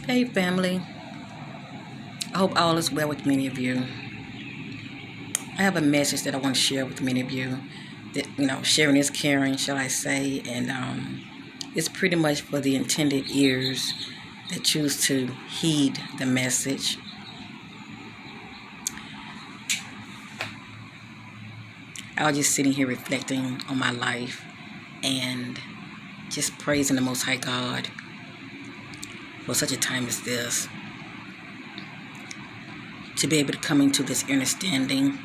Hey family, I hope all is well with many of you. I have a message that I want to share with many of you. That sharing is caring, shall I say, and it's pretty much for the intended ears that choose to heed the message. I was just sitting here reflecting on my life and just praising the Most High God for such a time as this, to be able to come into this understanding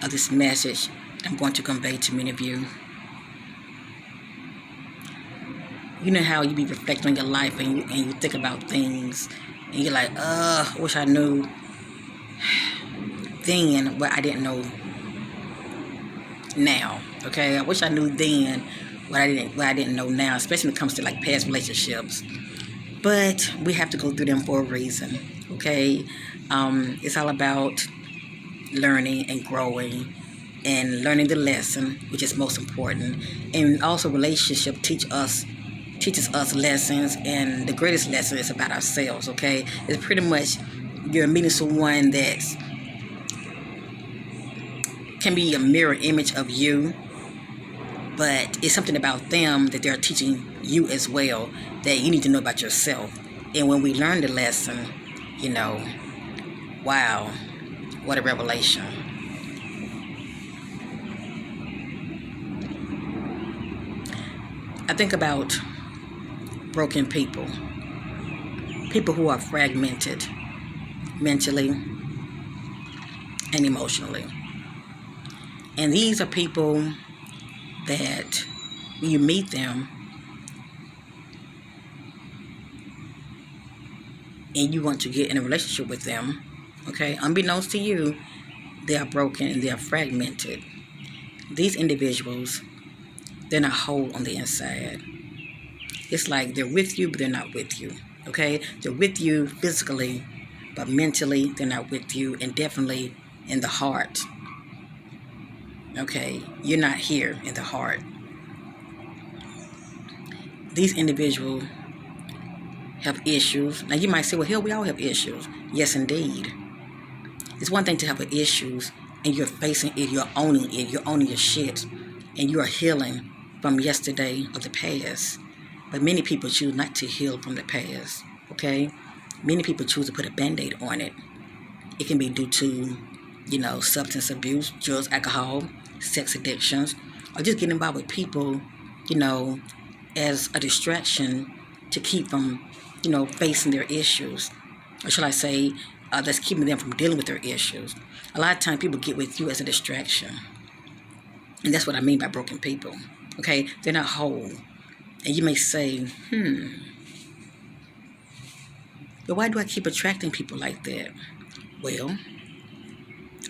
of this message that I'm going to convey to many of you. You know how you be reflecting on your life and you think about things and you're like, I wish I knew then what I didn't know now. Okay, I wish I knew then what I didn't know now, especially when it comes to like past relationships. But we have to go through them for a reason. Okay, it's all about learning and growing and learning the lesson, which is most important. And also relationship teaches us lessons, and the greatest lesson is about ourselves. Okay, it's pretty much you're meeting someone that can be a mirror image of you, but it's something about them that they're teaching you as well that you need to know about yourself. And when we learn the lesson, wow, what a revelation. I think about broken people who are fragmented mentally and emotionally. And these are people that when you meet them and you want to get in a relationship with them, okay, unbeknownst to you, they are broken and they are fragmented. These individuals, they're not whole on the inside. It's like they're with you, but they're not with you, okay? They're with you physically, but mentally, they're not with you, and definitely in the heart. Okay, you're not here in the heart. These individuals have issues. Now you might say, well, hell, we all have issues. Yes, indeed. It's one thing to have issues and you're facing it, you're owning your shit, and you are healing from yesterday or the past. But many people choose not to heal from the past, okay? Many people choose to put a Band-Aid on it. It can be due to, substance abuse, drugs, alcohol, sex addictions, or just getting involved with people, as a distraction to keep from, facing their issues. Or shall I say, that's keeping them from dealing with their issues. A lot of times people get with you as a distraction. And that's what I mean by broken people. Okay? They're not whole. And you may say, but why do I keep attracting people like that? Well,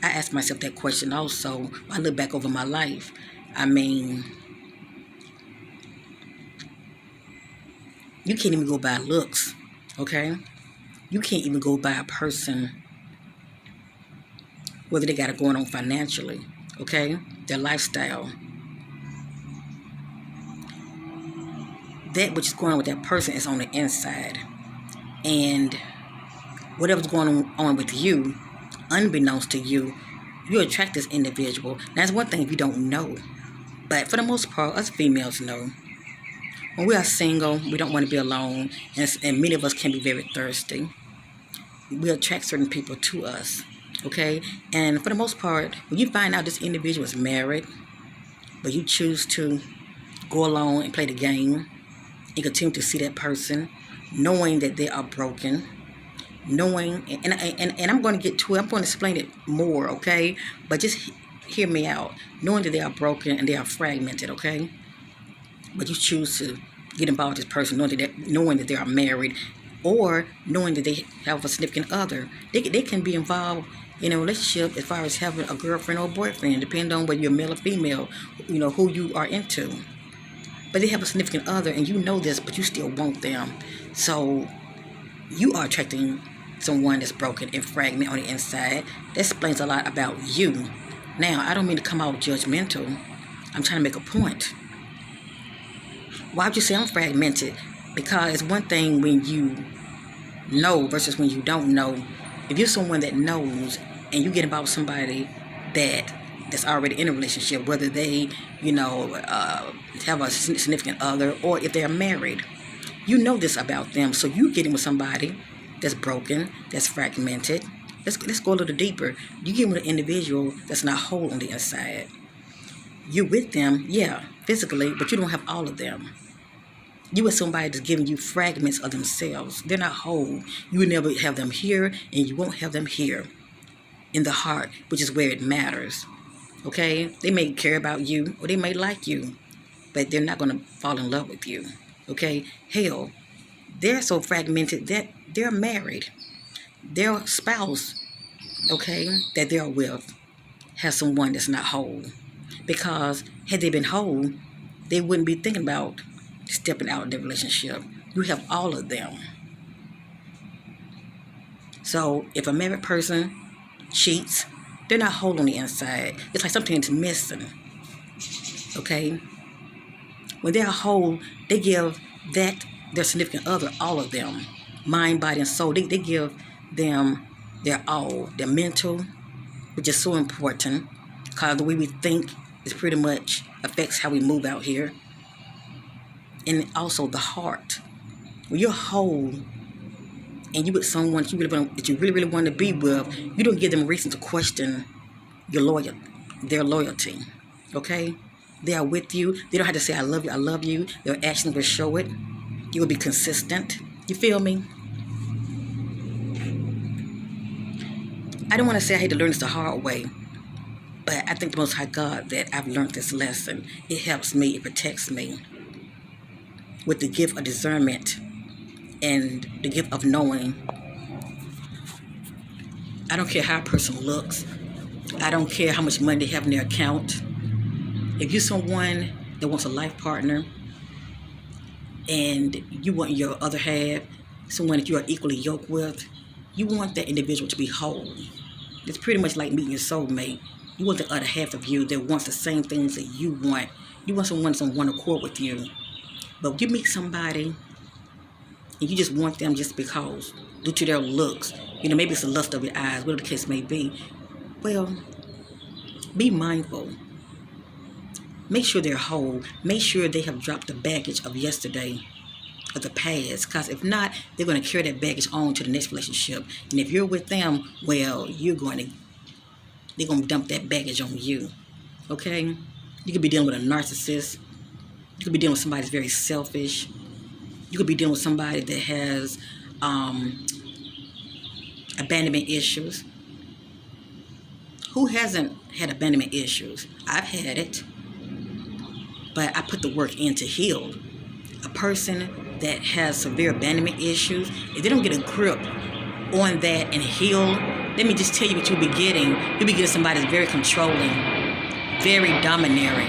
I ask myself that question also when I look back over my life. I mean, you can't even go by looks, okay? You can't even go by a person, whether they got it going on financially, okay? Their lifestyle. That which is going on with that person is on the inside. And whatever's going on with you, unbeknownst to you, you attract this individual. Now, that's one thing if you don't know. But for the most part, us females know. When we are single, we don't want to be alone. And many of us can be very thirsty. We attract certain people to us. Okay? And for the most part, when you find out this individual is married, but you choose to go along and play the game and continue to see that person, knowing that they are broken, knowing, and I'm going to get to it, I'm going to explain it more, okay? But just hear me out. Knowing that they are broken and they are fragmented, okay? But you choose to get involved with this person, knowing that they are married, or knowing that they have a significant other. They can be involved in a relationship as far as having a girlfriend or boyfriend, depending on whether you're male or female, who you are into. But they have a significant other, and you know this, but you still want them. So you are attracting someone that's broken and fragmented on the inside. That explains a lot about you. Now, I don't mean to come out judgmental. I'm trying to make a point. Why would you say I'm fragmented? Because it's one thing when you know versus when you don't know. If you're someone that knows and you get involved with somebody that's already in a relationship, whether they, have a significant other or if they're married, you know this about them. So you get in with somebody that's broken, that's fragmented. Let's go a little deeper. You get with an individual that's not whole on the inside. You're with them, yeah, physically, but you don't have all of them. You with somebody that's giving you fragments of themselves. They're not whole. You will never have them here, and you won't have them here in the heart, which is where it matters. Okay? They may care about you, or they may like you, but they're not going to fall in love with you. Okay? Hell, they're so fragmented that they're married. Their spouse, okay, that they're with has someone that's not whole. Because had they been whole, they wouldn't be thinking about stepping out of their relationship. You have all of them. So if a married person cheats, they're not whole on the inside. It's like something's missing. Okay? When they're whole, they give that their significant other all of them. Mind, body, and soul. They give them their all. Their mental, which is so important. Because the way we think is pretty much affects how we move out here. And also the heart. When you're whole and you with someone that you really want to be with, you don't give them a reason to question their loyalty. Okay? They are with you. They don't have to say, I love you. Their actions will show it. You will be consistent. You feel me? I don't want to say I had to learn this the hard way, but I think the Most High God that I've learned this lesson. It helps me. It protects me. With the gift of discernment and the gift of knowing. I don't care how a person looks. I don't care how much money they have in their account. If you're someone that wants a life partner and you want your other half, someone that you are equally yoked with, you want that individual to be whole. It's pretty much like meeting your soulmate. You want the other half of you that wants the same things that you want. You want someone that's on one accord with you. But you meet somebody and you just want them just because, due to their looks, maybe it's the lust of your eyes, whatever the case may be. Well, be mindful. Make sure they're whole. Make sure they have dropped the baggage of yesterday, of the past. Because if not, they're going to carry that baggage on to the next relationship. And if you're with them, well, they're going to dump that baggage on you. Okay? You could be dealing with a narcissist. You could be dealing with somebody that's very selfish. You could be dealing with somebody that has abandonment issues. Who hasn't had abandonment issues? I've had it. But I put the work in to heal. A person that has severe abandonment issues, if they don't get a grip on that and heal, let me just tell you what you'll be getting. You'll be getting somebody that's very controlling, very domineering,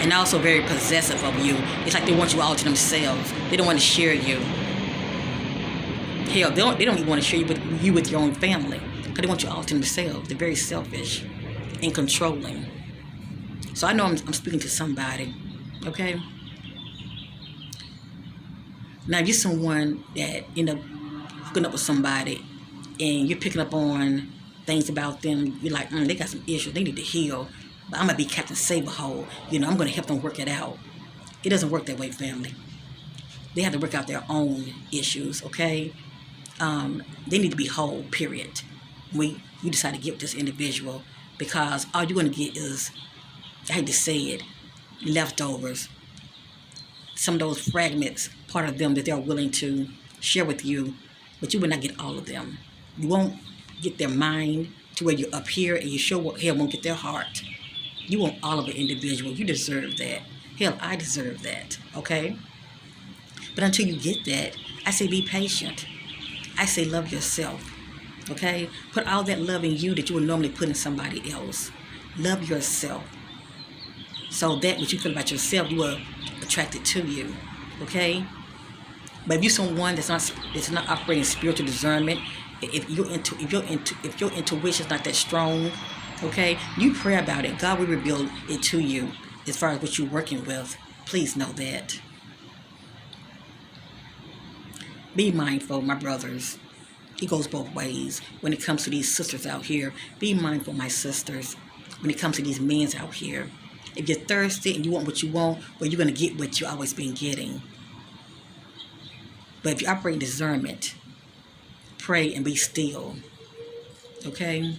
and also very possessive of you. It's like they want you all to themselves. They don't want to share you. Hell, they don't even want to share you with your own family, because they want you all to themselves. They're very selfish and controlling. So I know I'm speaking to somebody, okay? Now, if you're someone that end up hooking up with somebody and you're picking up on things about them, you're like, they got some issues, they need to heal. But I'm going to be Captain Saberhole. I'm going to help them work it out. It doesn't work that way, family. They have to work out their own issues, okay? They need to be whole, period. We decide to get with this individual, because all you're going to get is, I hate to say it, leftovers. Some of those fragments, part of them that they're willing to share with you, but you will not get all of them. You won't get their mind to where you're up here, and you sure hell won't get their heart. You want all of an individual. You deserve that. Hell, I deserve that, okay? But until you get that, I say be patient. I say love yourself, okay? Put all that love in you that you would normally put in somebody else. Love yourself. So that what you feel about yourself, you will attract it to you, okay? But if you're someone that's not operating spiritual discernment, if your intuition is not that strong, okay, you pray about it. God will reveal it to you as far as what you're working with. Please know that. Be mindful, my brothers. It goes both ways. When it comes to these sisters out here, be mindful, my sisters. When it comes to these men out here, if you're thirsty and you want what you want, well, you're going to get what you've always been getting. But if you operate in discernment, pray and be still, okay?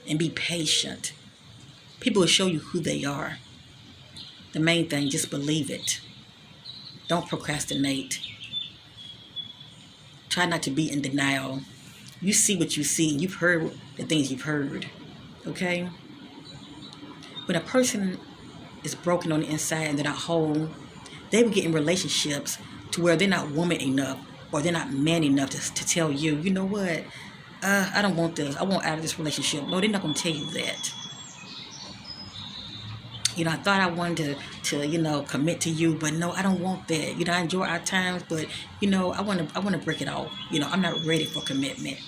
And be patient. People will show you who they are. The main thing, just believe it. Don't procrastinate. Try not to be in denial. You see what you see. You've heard the things you've heard, okay? When a person is broken on the inside and they're not whole, they will get in relationships to where they're not woman enough or they're not man enough to tell you, you know what, I don't want this. I want out of this relationship. No, they're not going to tell you that. You know, I thought I wanted to commit to you, but no, I don't want that. You know, I enjoy our times, but, I want to break it off. I'm not ready for commitment.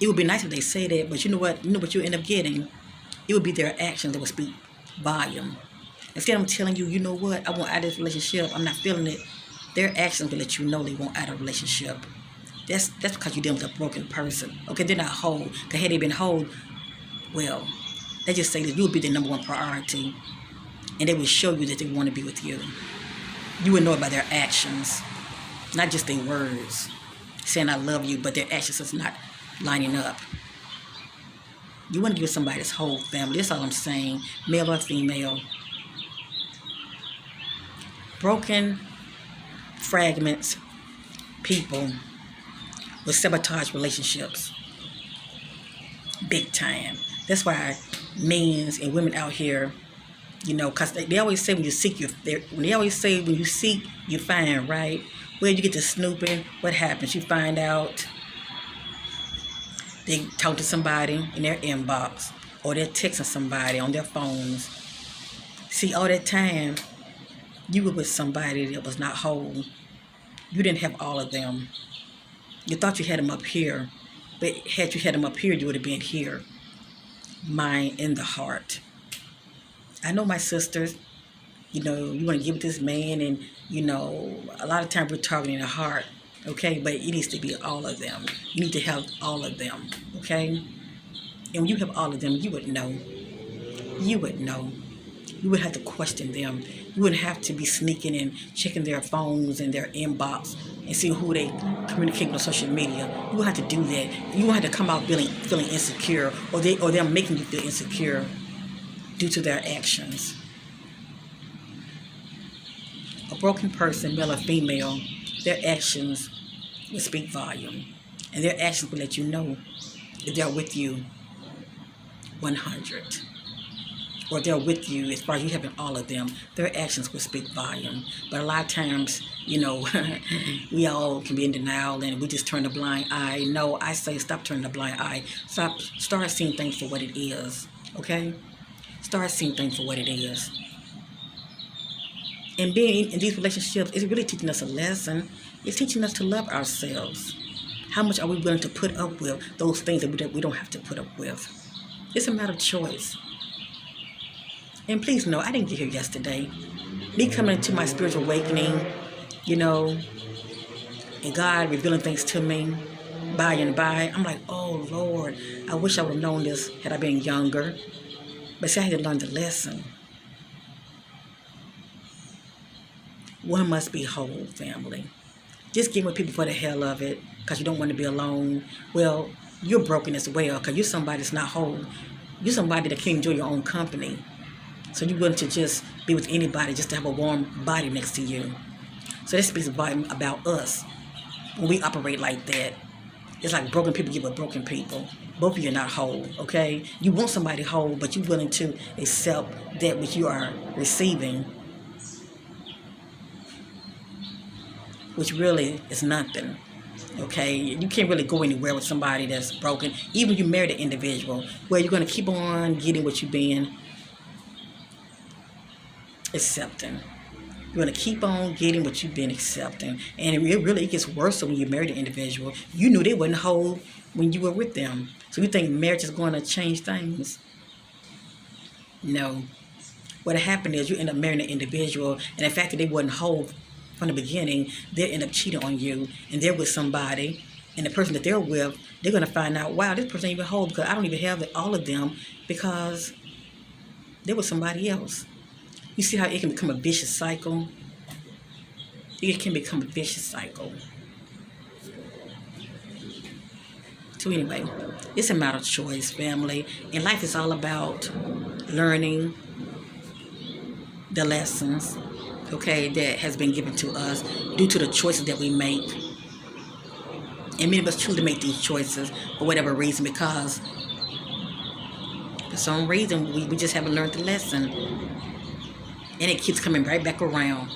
It would be nice if they say that, but you know what? You know what you end up getting? It would be their actions that would speak volume. Instead of them telling you, you know what, I want out of this relationship, I'm not feeling it, their actions will let you know they want out of a relationship. That's because you're dealing with a broken person. Okay, they're not whole. Because had they been whole, well, they just say that you would be the number one priority, and they will show you that they want to be with you. You would know it by their actions, not just their words, saying I love you, but their actions is not lining up. You want to give somebody this whole family. That's all I'm saying, male or female. Broken fragments, people will sabotage relationships big time. That's why men and women out here, because they always say when you seek, you find, right? Well, you get to snooping, what happens? You find out they talk to somebody in their inbox or they're texting somebody on their phones. See, all that time, you were with somebody that was not whole. You didn't have all of them. You thought you had them up here, but had you had them up here, you would have been here. Mind in the heart. I know my sisters, you want to give it this man, and, a lot of times we're targeting the heart, okay? But it needs to be all of them. You need to have all of them, okay? And when you have all of them, you would know. You would know. You would have to question them. You wouldn't have to be sneaking and checking their phones and their inbox and see who they communicate with on social media. You won't have to do that. You won't have to come out feeling insecure, or they're making you feel insecure due to their actions. A broken person, male or female, their actions will speak volume. And their actions will let you know if they're with you 100. Or they're with you as far as you having all of them. Their actions will speak volume. But a lot of times, we all can be in denial and we just turn a blind eye. No, I say stop turning a blind eye. Start seeing things for what it is. Okay? Start seeing things for what it is. And being in these relationships is really teaching us a lesson. It's teaching us to love ourselves. How much are we willing to put up with those things that we don't have to put up with? It's a matter of choice. And please know, I didn't get here yesterday. Me coming into my spiritual awakening, and God revealing things to me by and by. I'm like, oh, Lord, I wish I would have known this had I been younger. But see, I had to learn the lesson. One must be whole, family. Just get with people for the hell of it because you don't want to be alone. Well, you're broken as well because you're somebody that's not whole. You're somebody that can't enjoy your own company. So you're willing to just be with anybody just to have a warm body next to you. So that speaks about us when we operate like that. It's like broken people get with broken people. Both of you are not whole, okay? You want somebody whole, but you're willing to accept that which you are receiving, which really is nothing, okay? You can't really go anywhere with somebody that's broken. Even if you marry the individual, where you're going to keep on getting what you've been accepting. You're going to keep on getting what you've been accepting. And it gets worse when you marry the individual. You knew they wasn't whole when you were with them. So you think marriage is going to change things? No. What happened is you end up marrying an individual, and the fact that they wasn't whole from the beginning, they end up cheating on you, and they're with somebody And the person that they're with, they're going to find out, wow, this person ain't even whole because I don't even have all of them because they were somebody else. You see how it can become a vicious cycle? It can become a vicious cycle. So anyway, it's a matter of choice, family. And life is all about learning the lessons, okay, that has been given to us due to the choices that we make. And many of us choose to make these choices for whatever reason, because for some reason we just haven't learned the lesson. And it keeps coming right back around.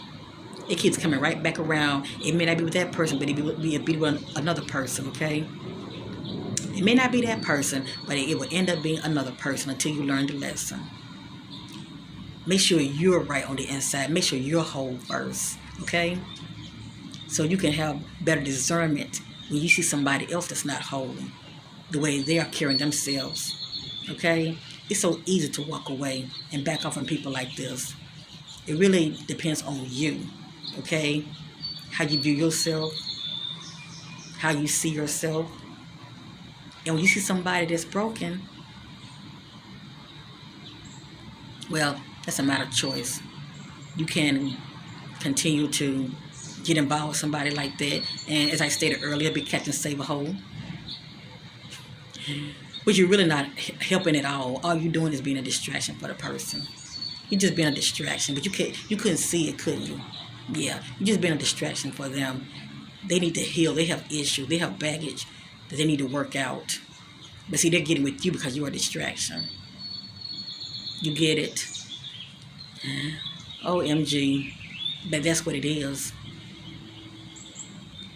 It keeps coming right back around. It may not be with that person, but it be with another person, okay? It may not be that person, but it will end up being another person until you learn the lesson. Make sure you're right on the inside. Make sure you're whole first, okay? So you can have better discernment when you see somebody else that's not whole, the way they are carrying themselves, okay? It's so easy to walk away and back off on people like this. It really depends on you, okay? How you view yourself, how you see yourself. And when you see somebody that's broken, well, that's a matter of choice. You can continue to get involved with somebody like that. And as I stated earlier, be catch and save a hole. But you're really not helping at all. All you're doing is being a distraction for the person. You're just being a distraction. But you couldn't see it, couldn't you? Yeah, you're just being a distraction for them. They need to heal. They have issues. They have baggage that they need to work out. But see, they're getting with you because you're a distraction. You get it? OMG. But that's what it is.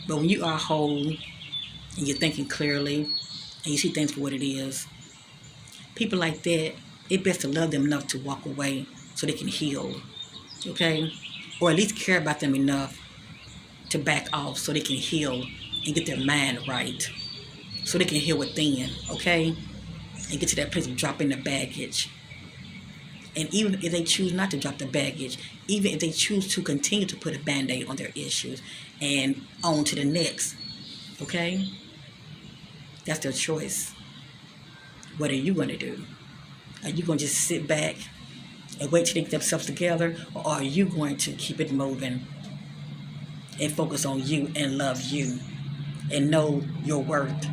But when you are whole and you're thinking clearly and you see things for what it is, people like that, it's best to love them enough to walk away so they can heal, okay? Or at least care about them enough to back off so they can heal and get their mind right, so they can heal within, okay? And get to that place of dropping the baggage. And even if they choose not to drop the baggage, even if they choose to continue to put a Band-Aid on their issues and on to the next, okay? That's their choice. What are you going to do? Are you going to just sit back and wait till they get themselves together? Or are you going to keep it moving and focus on you and love you and know your worth?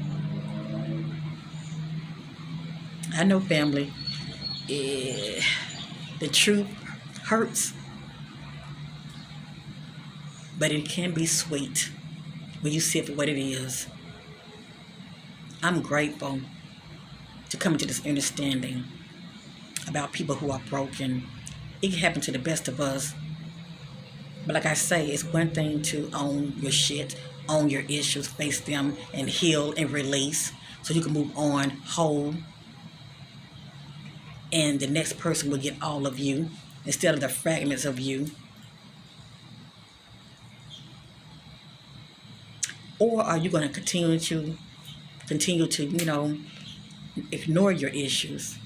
I know, family, the truth hurts, but it can be sweet when you see it for what it is. I'm grateful to come to this understanding about people who are broken. It can happen to the best of us. But like I say, it's one thing to own your shit, own your issues, face them, and heal and release so you can move on whole. And the next person will get all of you instead of the fragments of you. Or are you going to continue to, ignore your issues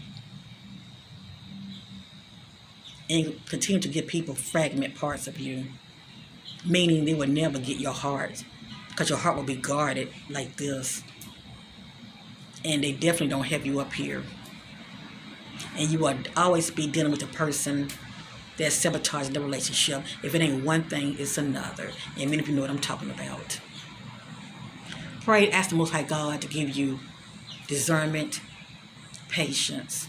and continue to give people fragment parts of you, meaning they will never get your heart because your heart will be guarded like this. And they definitely don't have you up here. And you will always be dealing with a person that's sabotaging the relationship. If it ain't one thing, it's another. And many of you know what I'm talking about. Pray, ask the Most High God to give you discernment, patience,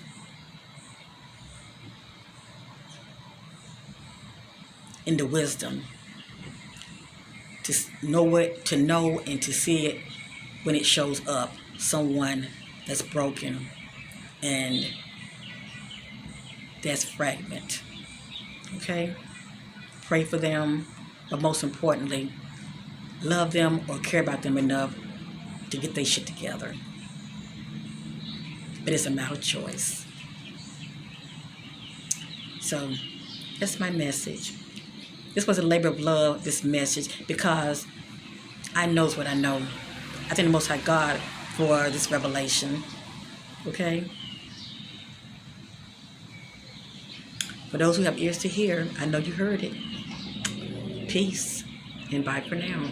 and the wisdom to know and to see it when it shows up. Someone that's broken and that's fragment. Okay? Pray for them, but most importantly, love them or care about them enough to get their shit together. But it's a matter of choice. So that's my message. This was a labor of love, this message, because I knows what I know. I thank the Most High God for this revelation. Okay? For those who have ears to hear, I know you heard it. Peace and bye for now.